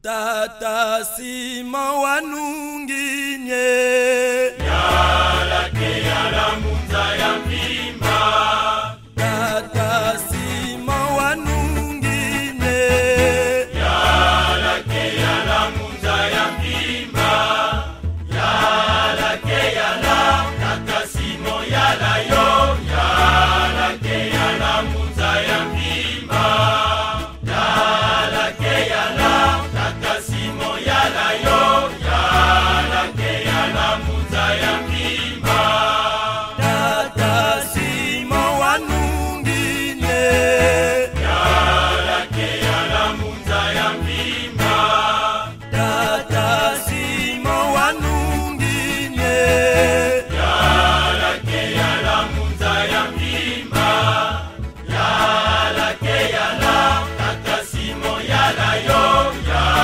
Tata Sima wanunginye Yala ke yala munza ya mpimba. Tata Sima wanunginye Yala ke yala munza ya mpimba. Yala ke yala Tata Simo yala yo. Yala ke yala munza ya mpimba. Yala ke yala Tata Simo yala yo. Yala ke yala munza ya mpimba. Tata Sima wanunginye Yala ke yala munza ya mpimba. Tata Sima wanunginye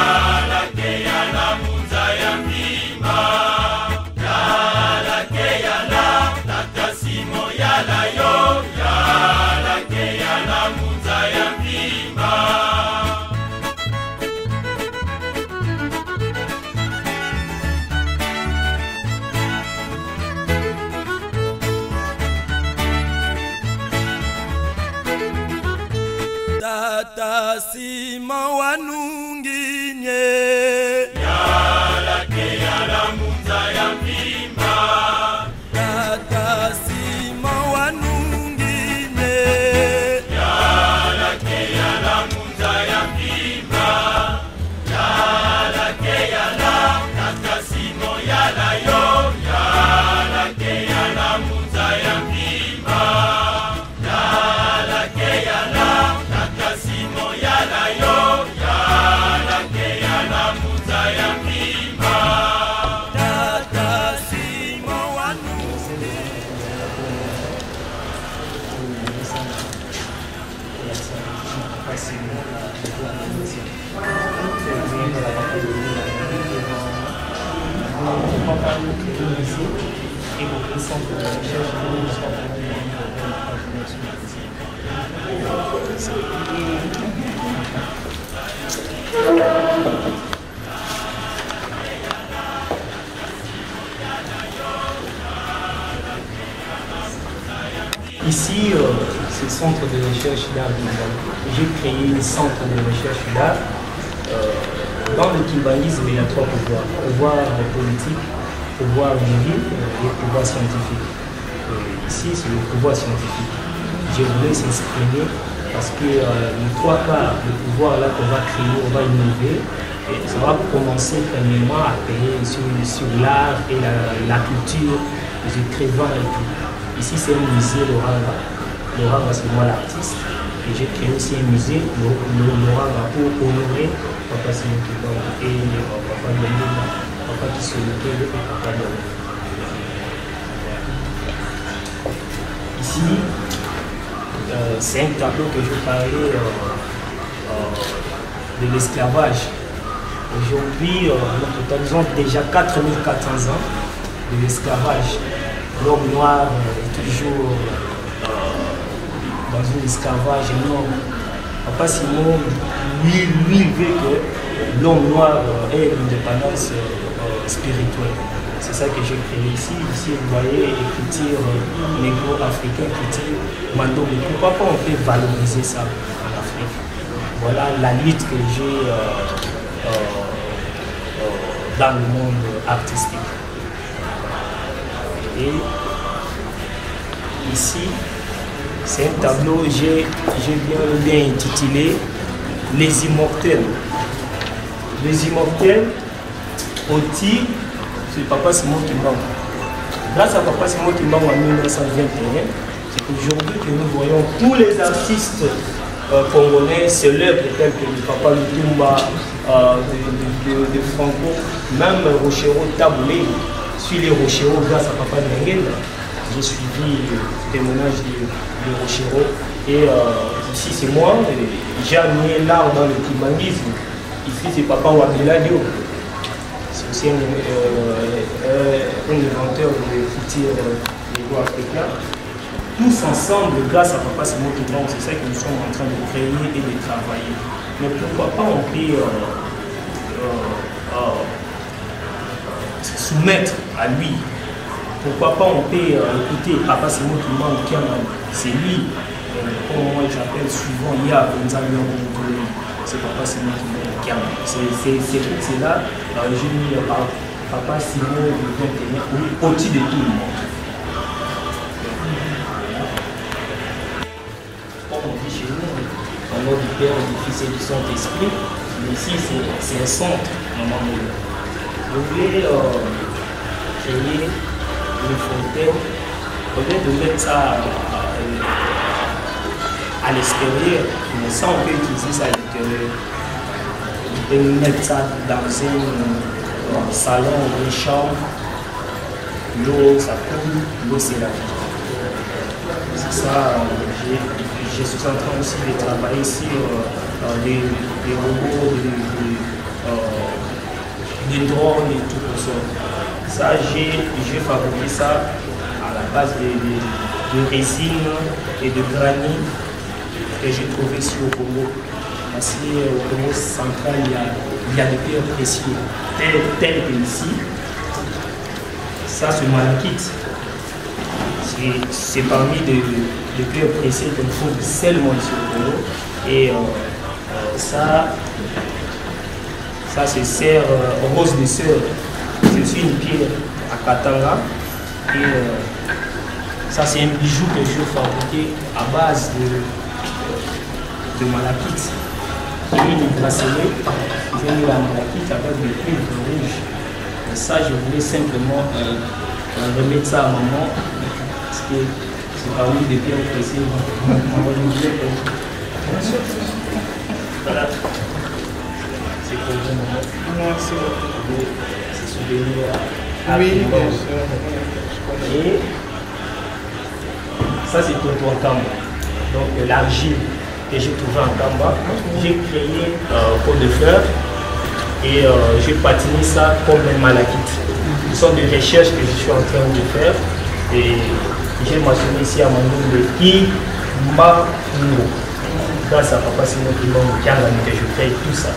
Yala ke yala munza ya mpimba. Yala ke yala Tata Simo yala yo. Yala ke yala munza ya mpimba. Yala ke yala Tata Simo yala yo. Yala ke yala munza ya mpimba. Tata Sima wanunginye Yala ke yala munza ya mpimba. Tata Sima wanunginye Yala ke yala munza ya mpimba. Yala ke yala Tata Simo yala yo. Yala ke yala munza ya mpimba. Yala ke yala Tata Simo yala yo. Yala ke yala munza ya mpimba. Tata Sima wanunginye Ici, c'est le centre de recherche d'art. J'ai créé un centre de recherche d'art. Dans le kimbangisme, il y a trois pouvoirs. Pouvoir politique, pouvoir juridique et pouvoir scientifique. Ici, c'est le pouvoir scientifique. Je voulais s'exprimer parce que les trois quarts du pouvoir là qu'on va créer, on va innover. Et ça va commencer premièrement à payer sur l'art et la culture, les écrivains et tout. Ici, c'est un musée, Loranga. Loranga, c'est moi l'artiste. Et j'ai créé aussi un musée, Loranga, pour honorer Papa Simokiba et Papa Domina, Papa Kisoloke et Papa Domina. Ici, c'est un tableau que je parlais de l'esclavage. Aujourd'hui, nous totalisons déjà 4400 ans de l'esclavage. L'homme noir est toujours dans un esclavage énorme. Papa Simon, lui veut que l'homme noir ait l'indépendance spirituelle. C'est ça que j'ai créé ici. Ici, vous voyez, écriture négro-africain, écriture mando. Mais pourquoi pas on peut valoriser ça en Afrique? Voilà la lutte que j'ai dans le monde artistique. Et ici, c'est un tableau, j'ai bien intitulé Les Immortels. Les Immortels, au titre, c'est Papa Simon Kimbangu. Grâce à Papa Simon Kimbangu en 1921, c'est aujourd'hui que nous voyons tous les artistes congolais célèbres tels que le Papa Lutumba de Franco, même Rochero Taboulé. Sur les Rochero, grâce à Papa Nengen, j'ai suivi le témoignage de Rochero. Et ici, c'est moi, j'ai amené l'art dans le kimbangisme. Ici, c'est Papa Wabila Dio. C'est aussi un inventeur de futurs négro-africains. Tous ensemble, grâce à Papa Simon Kimbangu, c'est ça que nous sommes en train de créer et de travailler. Mais pourquoi pas on peut soumettre à lui. Pourquoi pas on peut écouter Papa Simon Kimbangu Kiangani, c'est lui, comme moi j'appelle souvent, il y a c'est Papa Simon Kimbangu Kiangani. C'est là, j'ai mis Papa Simon au-dessus de tout le monde. Comme on dit chez nous, au nom du Père, du Fils et du Saint-Esprit, mais ici c'est un centre, maman. Je voulais créer une fontaine, au lieu de mettre ça à l'extérieur, mais ça on peut utiliser ça à l'intérieur. On peut mettre ça dans un salon ou une chambre, l'eau ça coule, l'eau c'est la vie. C'est ça, je suis en train aussi de travailler sur des robots, des drones et tout comme ça. Ça, j'ai fabriqué ça à la base de résine et de granit que j'ai trouvé ici au Congo. Parce qu'au Congo central, il y a des pierres précieuses, telles que ici. Ça, c'est malachite. C'est parmi des pierres précieuses qu'on trouve seulement ici au Congo. Et ça c'est serre rose de sœur. C'est aussi une pierre à Katanga. Et ça c'est un bijou que je fabriqué à base de malachite. J'ai mis une bracelet, j'ai mis la malachite avec des cuivre rouge. Et ça je voulais simplement remettre ça à maman. Parce que c'est parmi des pierres précieuses. Voilà. C'est pour vous, maman. Merci beaucoup. C'est souvenir à Oui, tout le bien monde. sûr. Et ça, c'est pour toi, Kamba. Donc, l'argile que j'ai trouvé en Kamba, j'ai créé pot de fleurs et j'ai patiné ça comme un malachite. Ce sont des recherches que je suis en train de faire et j'ai mentionné ici à mon nom de Kimbangu. Grâce à Papa Simon Kimbangu Kiangani que je fais tout ça.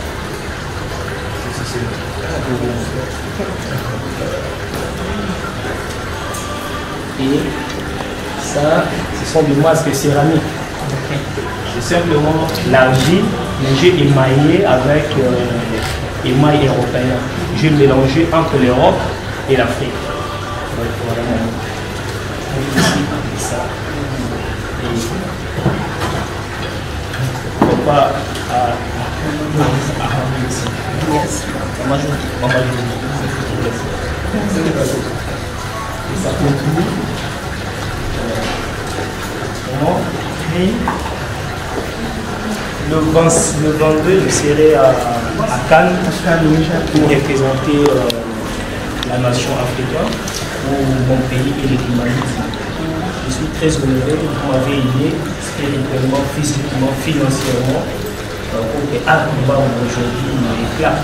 Et ça, ce sont des masques céramiques. C'est simplement l'argile, mais j'ai émaillé avec émail européen. J'ai mélangé entre l'Europe et l'Afrique. Voilà. Ici, ça. Et pourquoi pas ça continue. Le 22, je serai à Cannes pour représenter la nation africaine ou mon pays et le humanisme. Je suis très honoré, vous m'avez aidé spirituellement, physiquement, financièrement pour que Akimba aujourd'hui éclate.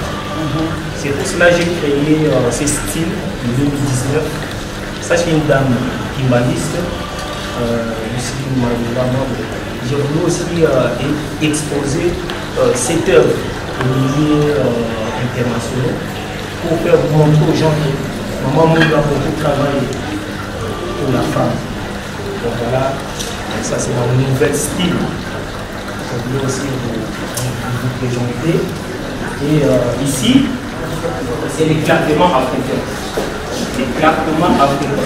C'est pour cela que j'ai créé ce style en 2019. Ça, c'est une dame kimbaniste. Je voulais aussi exposer cette œuvre au milieu international pour faire montrer aux gens que maman Moula a beaucoup travaillé pour la femme. Donc voilà, ça c'est mon nouvel style. Je voulais aussi vous présenter. Et ici, c'est l'éclatement africain. L'éclatement africain.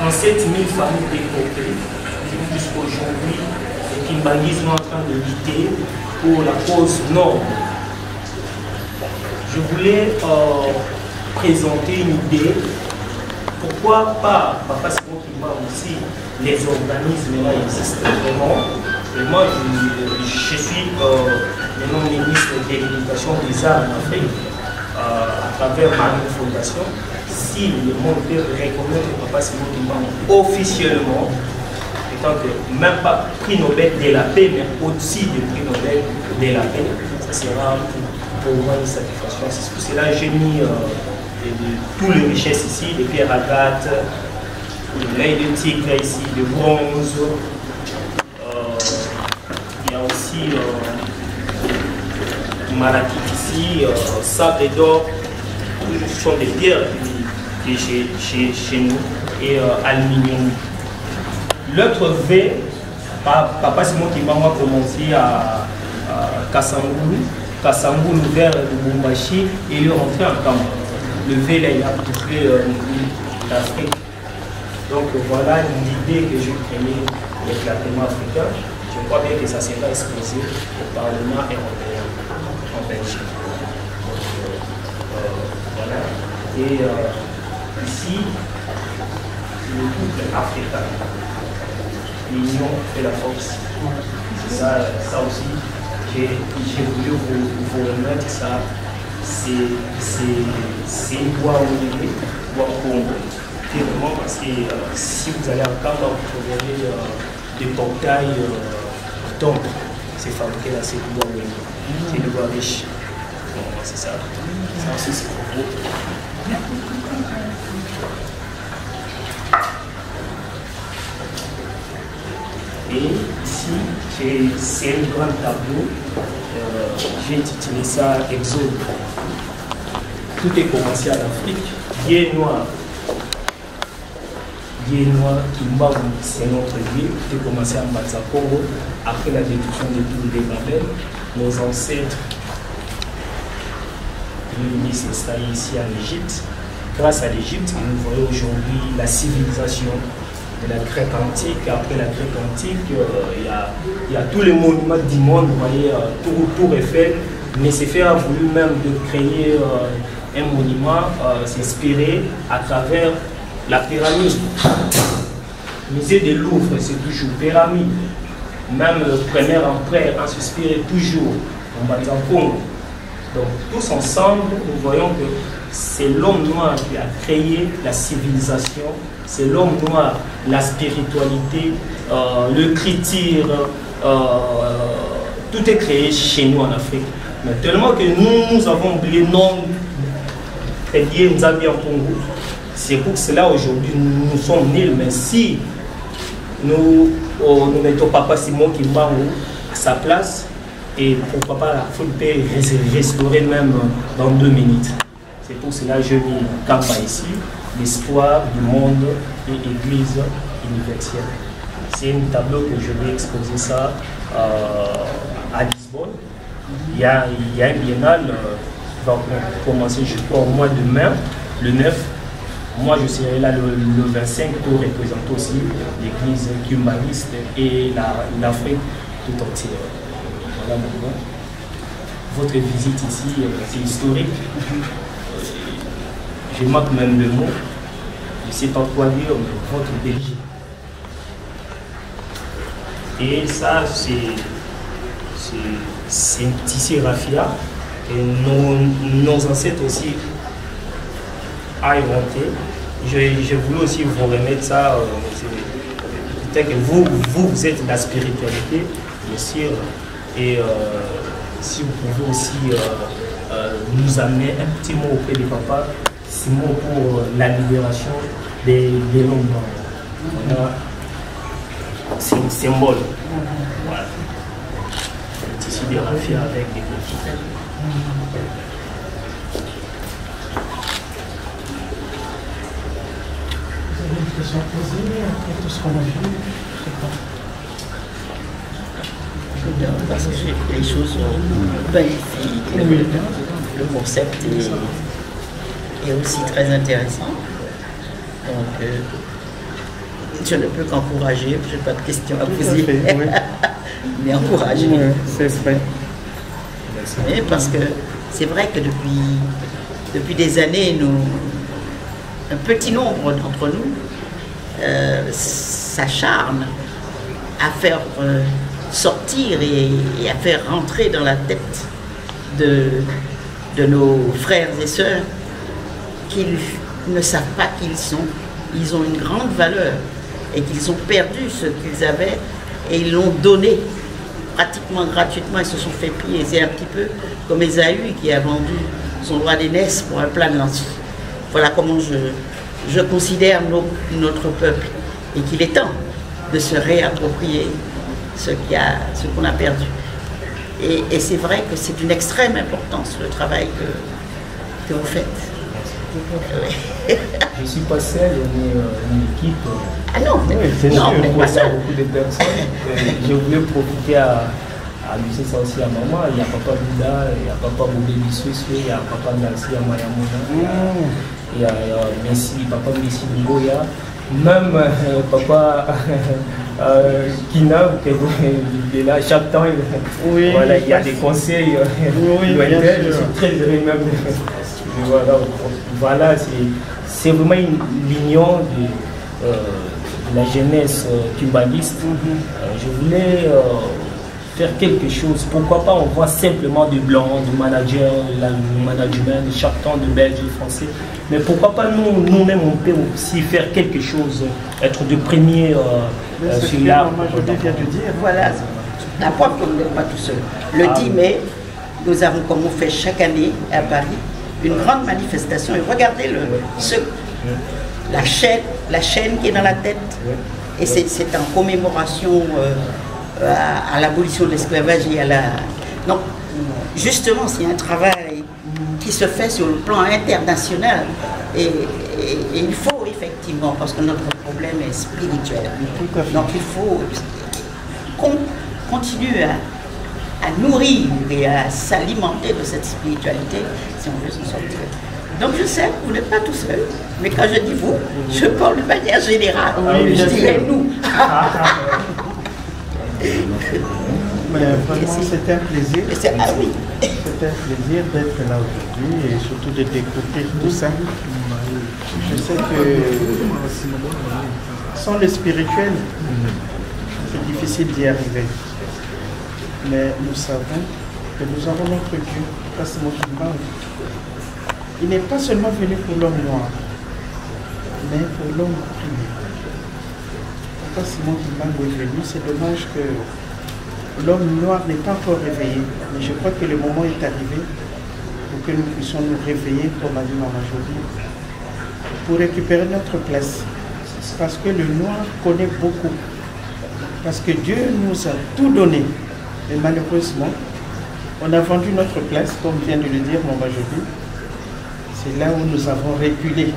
En 7000 familles développées, jusqu'aujourd'hui, le kimbanguisme est en train de lutter pour la cause noble. Je voulais présenter une idée. Pourquoi pas, Papa Simon Kimbangu aussi, les organismes là existent vraiment. Et moi, je suis maintenant ministre de l'éducation des arts en Afrique à travers ma fondation. Si le monde peut reconnaître Papa Simon Kimbangu officiellement, étant que même pas prix Nobel de la paix, mais au-dessus du prix Nobel de la paix, ça sera pour moi une satisfaction. C'est pour cela que j'ai mis toutes les richesses ici, les pierres agates, l'œil de tigre ici, de bronze. Il y a aussi malachite ici, sable d'or. Ce sont des pierres chez nous et aluminium. L'autre V, Papa Simon qui m'a commencé à Kassangoulou vers Lubumbashi et il est rentré en Kamba. Le V là, il a touché l'Afrique. Donc voilà l'idée que j'ai créée avec l'éclatement africain. Je crois bien que ça sera exposé au Parlement européen en Belgique. Voilà. Et ici, le couple africain. L'union fait la force. C'est ça aussi, j'ai voulu vous remettre ça. C'est une voie au niveau, voie Congo. Vraiment parce que si vous allez en Kamba, vous verrez des portails d'ombre. C'est fabriqué là, c'est du bois au niveau. C'est du bois riche. Bon, c'est ça. Ça aussi, c'est pour vous. Et ici, c'est un grand tableau. J'ai intitulé ça Exode. Tout est commencé à l'Afrique. Bien noir. Bien noir, Kimbaou, c'est notre ville. Tout est commencé à Mbatsa Congo. Après la détruction de tous les Babel, nos ancêtres nous s'installés ici en Égypte. Grâce à l'Égypte, nous voyons aujourd'hui la civilisation de la Grèce antique. Après la Grèce antique, il y a tous les monuments du monde, vous voyez, Tour Eiffel. Mais c'est a voulu même de créer un monument, s'inspirer à travers la pyramide. Le musée de Louvre, c'est toujours pyramide. Même le premier empereur a s'inspiré toujours en Congo. Donc tous ensemble, nous voyons que c'est l'homme noir qui a créé la civilisation, c'est l'homme noir, la spiritualité, l'écriture, tout est créé chez nous en Afrique. Mais tellement que nous avons oublié non, très bien, nous avons bien Congo. C'est pour cela aujourd'hui nous sommes nuls. Mais si nous mettons Papa Simon Kimbaou à sa place, et pourquoi pas la foule peut restaurer même dans 2 minutes. C'est pour cela que je mis Kamba ici, l'espoir du monde et l'église universelle. C'est un tableau que je vais exposer ça à Lisbonne. Il y a un biennale qui va commencer, je crois, au mois de mai, le 9. Moi, je serai là le 25 pour représenter aussi l'église cubaniste et l'Afrique tout entière. Voilà maintenant. Votre visite ici, c'est historique. Je manque même le mot. Je ne sais pas quoi dire, mais votre Belgique. Et ça, c'est un tissu raffia. Et nos ancêtres aussi ont inventé. Je voulais aussi vous remettre ça. Peut-être que vous êtes la spiritualité, bien sûr. Et si vous pouvez aussi nous amener un petit mot auprès du papa, Simon, pour la libération des longues bandes. Voilà. C'est un symbole. Voilà. Le tissu de raffia avec des coquilles. Vous avez une question à poser après tout ce qu'on a vu? Parce que les choses sont magnifiques. Le concept est aussi très intéressant. Donc, je ne peux qu'encourager. Je n'ai pas de questions à poser. Fait, oui. Mais encourager. Oui, c'est vrai. Oui, parce que c'est vrai que depuis des années, un petit nombre d'entre nous s'acharne à faire sortir et à faire rentrer dans la tête de nos frères et sœurs qu'ils ne savent pas qui ils sont. Ils ont une grande valeur et qu'ils ont perdu ce qu'ils avaient et ils l'ont donné pratiquement gratuitement. Ils se sont fait piller. C'est un petit peu comme Esaü qui a vendu son droit d'aînesse pour un plat de lentilles. Voilà comment je considère notre peuple et qu'il est temps de se réapproprier ce qu'on a perdu. Et c'est vrai que c'est d'une extrême importance le travail que vous faites. Je ne suis pas seul, on est une équipe. Ah non, Oui, mais non, mais pas ça. beaucoup de personnes. Je voulais profiter à laisser ça aussi à maman. Il y a papa Bouda, il y a papa Boubé Bissouissou, il y a papa Nancy Amayamona, il y a Messi, papa Messi Ngoya, même papa Kina, il est là chaque temps. Oui, voilà, il y a des conseils. bien je sûr. suis très heureux même. Voilà, c'est vraiment une l'union de la jeunesse kimbanguiste. Je voulais faire quelque chose. Pourquoi pas, on voit simplement du blanc, du manager, du management, chaque temps de Belge, de français. Mais pourquoi pas nous-mêmes, on peut aussi faire quelque chose, être de premier sur l'art. Je viens de dire. Voilà, la preuve que vous n'êtes pas tout seul. Le 10 mai, nous avons, comme on fait chaque année à Paris, une grande manifestation. Et regardez la chaîne qui est dans la tête. Et c'est en commémoration à l'abolition de l'esclavage et à la... Donc, justement, c'est un travail qui se fait sur le plan international. Et il faut effectivement, parce que notre problème est spirituel. Donc, il faut continuer à nourrir et à s'alimenter de cette spiritualité si on veut s'en sortir. Donc je sais, vous n'êtes pas tout seul, mais quand je dis vous, je parle de manière générale. Je dirais nous. Mais vraiment, c'était un plaisir. Ah oui. C'était un plaisir d'être là aujourd'hui et surtout de découvrir tout ça. Je sais que sans le spirituel, c'est difficile d'y arriver. Mais nous savons que nous avons notre Dieu, Simon Kimbangu. Il n'est pas seulement venu pour l'homme noir, mais pour l'homme privé. Pourquoi Simon Kimbangu est venu? C'est dommage que l'homme noir n'est pas encore réveillé. Mais je crois que le moment est arrivé pour que nous puissions nous réveiller, comme a dit Maman Jolie, pour récupérer notre place. Parce que le noir connaît beaucoup. Parce que Dieu nous a tout donné. Et malheureusement, on a vendu notre place, comme vient de le dire Maman Jolie. C'est là où nous avons reculé.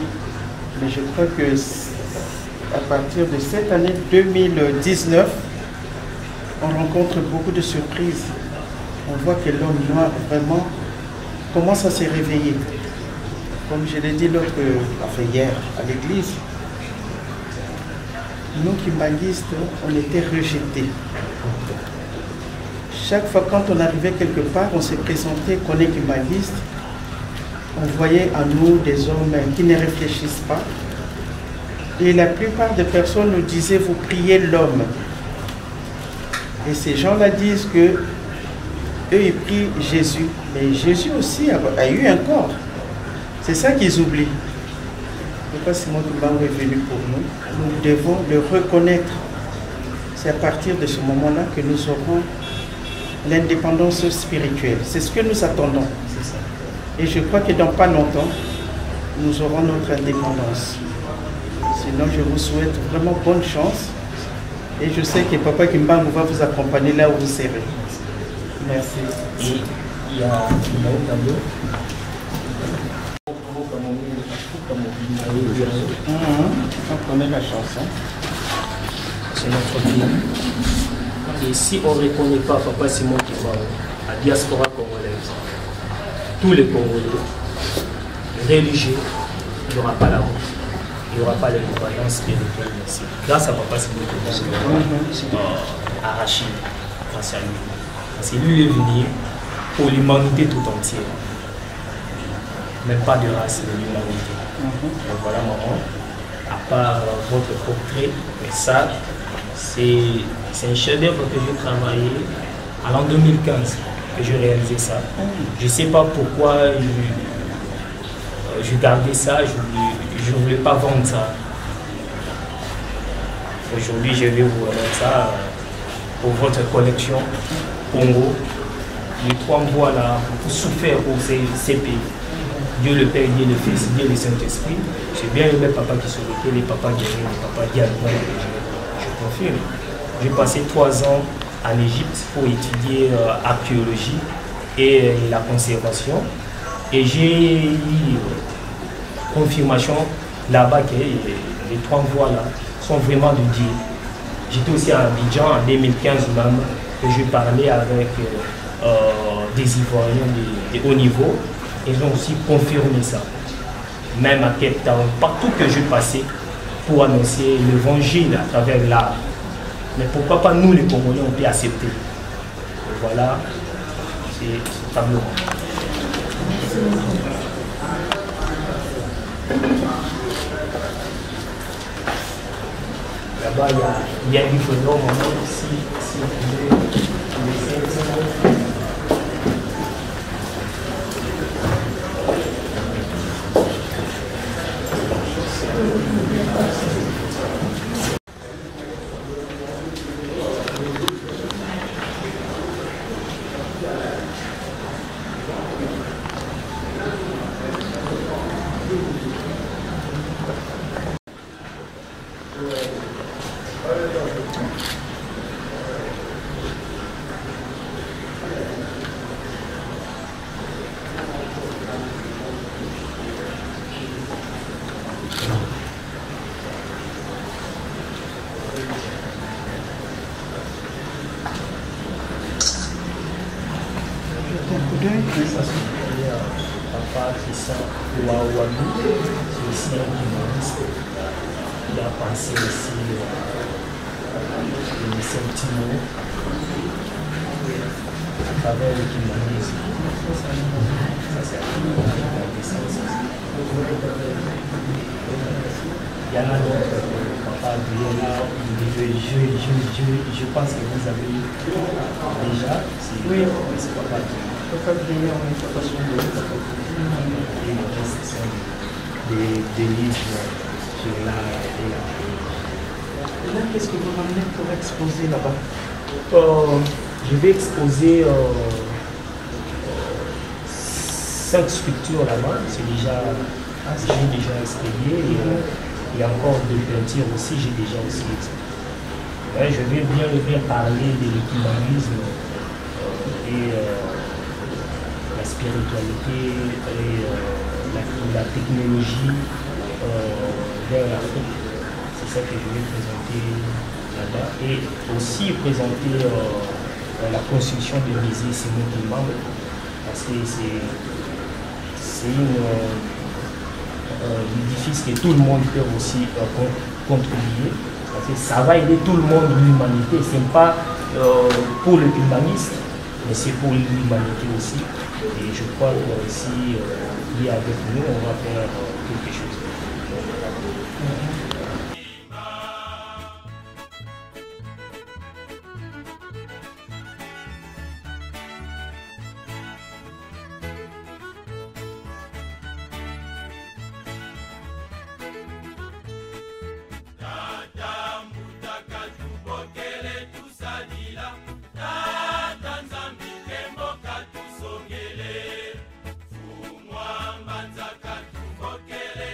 Mais je crois que à partir de cette année 2019, on rencontre beaucoup de surprises. On voit que l'homme noir vraiment commence à se réveiller. Comme je l'ai dit hier à l'église, nous kimbanguistes, on était rejetés. Chaque fois quand on arrivait quelque part, on s'est présenté qu'on est kimbanguiste. On voyait en nous des hommes qui ne réfléchissent pas. Et la plupart des personnes nous disaient, vous priez l'homme. Et ces gens-là disent que eux, ils prient Jésus. Mais Jésus aussi a eu un corps. C'est ça qu'ils oublient. Pourquoi Simon Kimbangu est venu pour nous? Nous devons le reconnaître. C'est à partir de ce moment-là que nous aurons l'indépendance spirituelle. C'est ce que nous attendons. Et je crois que dans pas longtemps, nous aurons notre indépendance. Sinon, je vous souhaite vraiment bonne chance. Et je sais que Papa Kimbangu va vous accompagner là où vous serez. Merci. Et il y a un tableau. On connaît la chanson. C'est notre vie. Et si on ne reconnaît pas Papa Simon Kimbangu, la diaspora congolaise, tous les Congolais, religieux, il n'y aura pas la honte, il n'y aura pas l'indépendance spirituelle ici. Grâce à Papa Simon Kimbangu, arraché, grâce à lui. Parce que lui est venu pour l'humanité tout entière. Même pas de race, de l'humanité. Donc voilà maman, à part votre portrait, mais ça, c'est un chef-d'œuvre que j'ai travaillé en 2015 que j'ai réalisé ça. Je ne sais pas pourquoi je gardais ça, je ne voulais pas vendre ça. Aujourd'hui, je vais vous remettre ça pour votre collection Congo. Les 3 mois là, pour souffrir pour ces pays. Dieu le Père, Dieu le Fils, Dieu le Saint-Esprit. C'est bien les papas qui sont les papas guéris, les papas diagonaux, je confirme. J'ai passé 3 ans en Égypte pour étudier archéologie et la conservation. Et j'ai eu confirmation là-bas que les 3 voies là sont vraiment de Dieu. J'étais aussi à Abidjan en 2015 même, et je parlais avec des Ivoiriens de haut niveau. Ils ont aussi confirmé ça. Même à Cape Town, partout que je passais pour annoncer l'évangile à travers l'art. Mais pourquoi pas nous les Congolais, on peut accepter. Et voilà, c'est ce tableau. Là-bas, il y a du phénomène ici, vous pouvez papa qui sent Ouaouadou, c'est aussi un humaniste. Il a pensé aussi les sentiments à travers le humanisme. Ça c'est la descente. Il y en a d'autres, papa Adrien, je pense que vous avez déjà, c'est papa Adrien. Des livres sur l'art et la Et là, qu'est-ce que vous ramenez pour exposer là-bas? Je vais exposer 5 sculptures là-bas. J'ai déjà expédié. Il y a encore des peintures aussi, j'ai déjà aussi expédié. Je vais bien parler de l'écuménisme et la spiritualité et la technologie vers l'Afrique. C'est ça que je vais présenter là-bas. Et aussi présenter la construction de musée Simon Kimbangu, parce que c'est un édifice que tout le monde peut aussi contribuer. Parce que ça va aider tout le monde, l'humanité. Ce n'est pas pour le humaniste, mais c'est pour l'humanité aussi. Et je crois que si il est avec nous, on va faire quelque chose. Fumwa mbanza katu mokele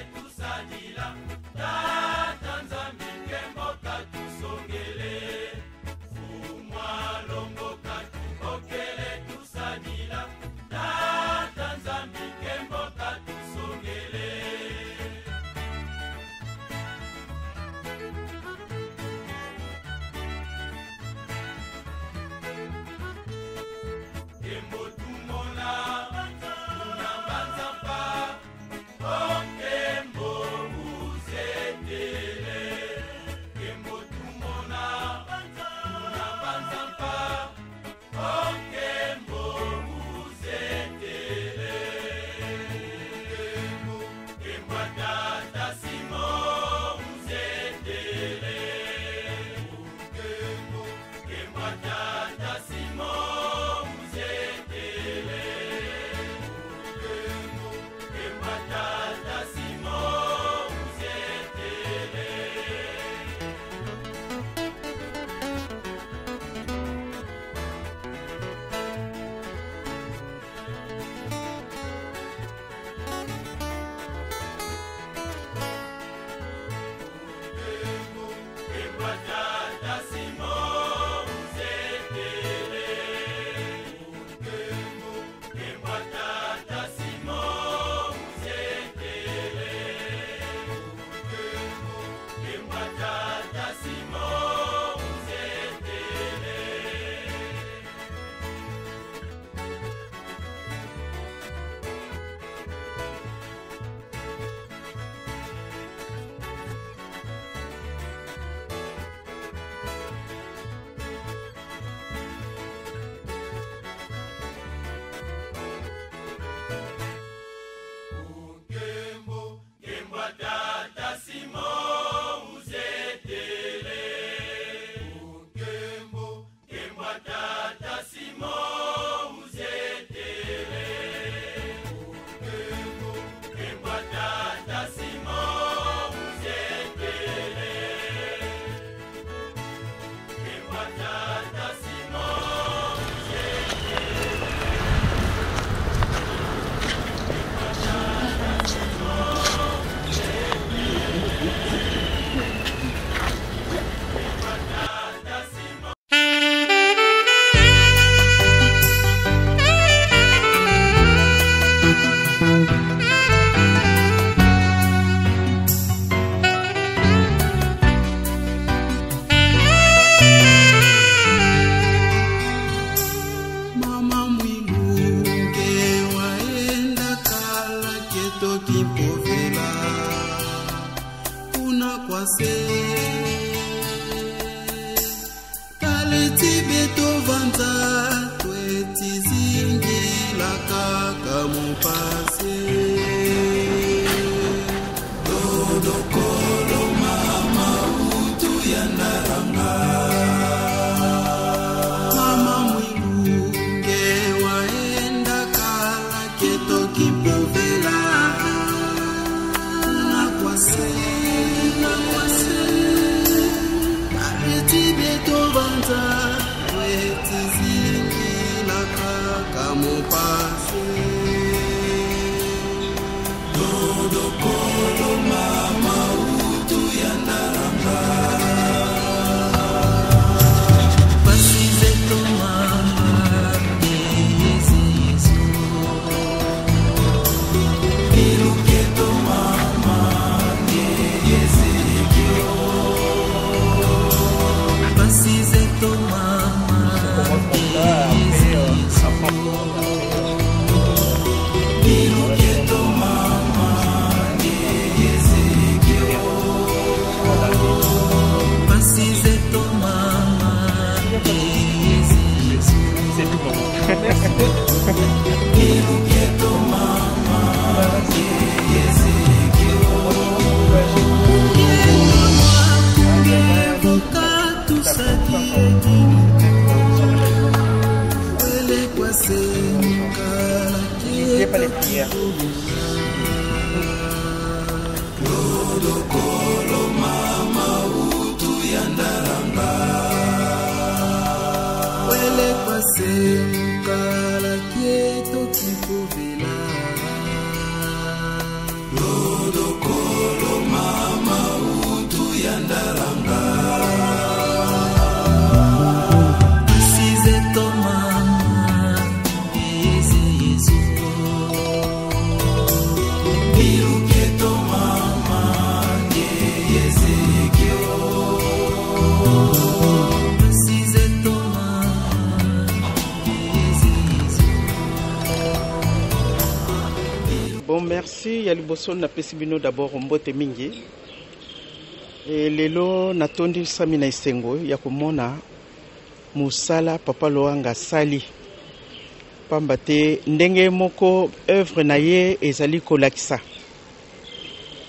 Merci Yaliboson na pesibino d'abord mbote mingi. Et lelo natondi samina isengo ya komona musala papa Loanga sali. Pambate ndenge moko œuvre na ye ezali kolakisa.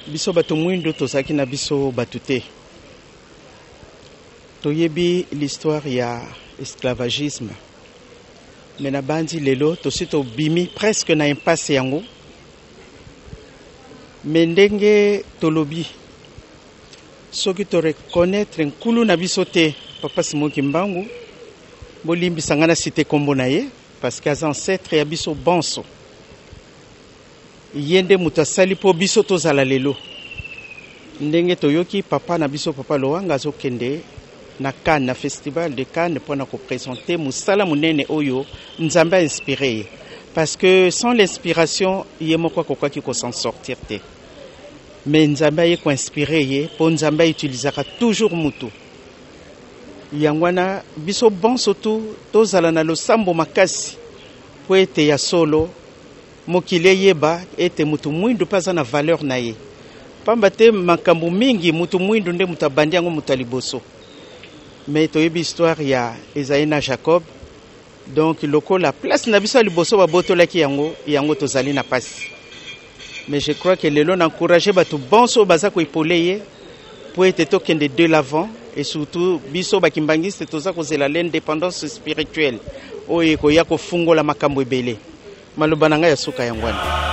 Biso bato mwindo tozaki na biso batute. Toyebi l'histoire ya esclavagisme. Mena bandi lelo tosito bimi presque na impasse yango. Mendenge tolobi soki to reconnaître nkulu na biso te papa Simoki Mbangu bolimbi sangana cité kombo na ye parce que az ancêtre ya biso bonso yende mutasali po biso tozala lelo ndenge toyoki papa na biso papa Loanga azokende na Cannes na festival de Cannes pour na ko présenter musala munene oyo nzamba inspiré parce que sans l'inspiration yemoko kokaki ko s'en sortir te. mais nzambe aye ko inspiré ye po nzambe utilisaka toujours mutu yangwana biso bon surtout tozala na losambo makasi po ete ya solo mokile yeba ete mutu mwindu paza na valeur na ye pamba te makambo mingi mutu mwindu nde mutabandi yango mutaliboso mais toyebi histoire ya Esaïe na Jacob donc lokola place na biso liboso babotolaki yango tozali na pasi. Mais je crois que lelo n'encourager batu bonso baza ko ipoleye pour être tokende de l'avant et surtout biso bakimbangiste toza kozela l'indépendance spirituelle oye ko ya ko fungola makambo ebele maloba nanga ya suka yangwana.